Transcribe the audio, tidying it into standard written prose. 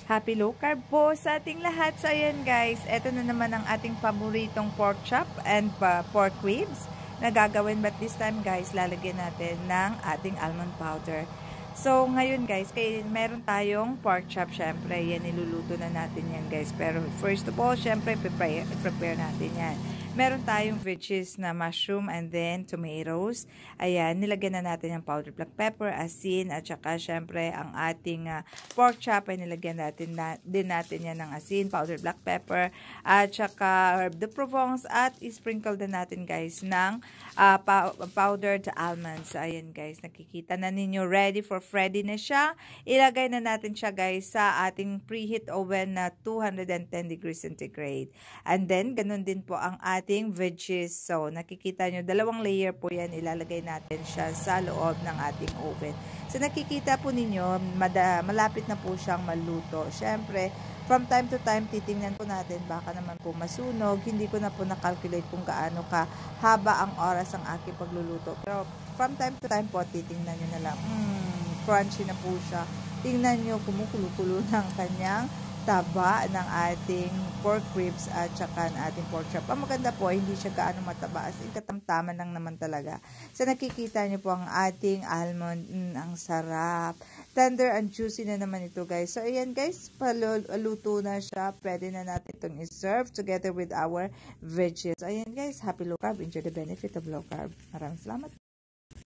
Happy low carb po sa ating lahat. So ayan guys, eto na naman ang ating paboritong pork chop and pork ribs na gagawin. But this time guys, lalagyan natin ng ating almond powder. So ngayon guys, meron tayong pork chop. Syempre, yan niluluto na natin yan guys. Pero first of all, syempre prepare natin yan. Meron tayong veggies na mushroom and then tomatoes. Ayan, nilagyan na natin yung powdered black pepper, asin, at saka syempre ang ating pork chop ay nilagyan natin din natin yan ng asin, powdered black pepper, at saka herb de Provence, at sprinkle din natin guys ng powdered almonds. So, ayan guys, nakikita na ninyo, ready for Freddy na siya. Ilagay na natin siya guys sa ating preheat oven na 210 degrees centigrade. And then, ganun din po ang ating veggies. So, nakikita nyo, dalawang layer po yan. Ilalagay natin siya sa loob ng ating oven. So, nakikita po ninyo, malapit na po siyang maluto. Siyempre, from time to time, titingnan po natin, baka naman po masunog. Hindi ko na po nakalculate kung gaano kahaba ang oras ang aking pagluluto. Pero, from time to time po, titingnan nyo na lang, crunchy na po siya. Tingnan nyo, kumukulo-kulo ng kanyang taba ng ating pork ribs at saka ng ating pork chop. Ang maganda po, hindi siya gaano mataba. As in, katamtaman lang naman talaga. So, nakikita nyo po ang ating almond. Ang sarap. Tender and juicy na naman ito, guys. So, ayan, guys. Paluto na siya. Pwede na natin itong iserve together with our veggies. Ayan, guys. Happy low carb. Enjoy the benefit of low carb. Maraming salamat.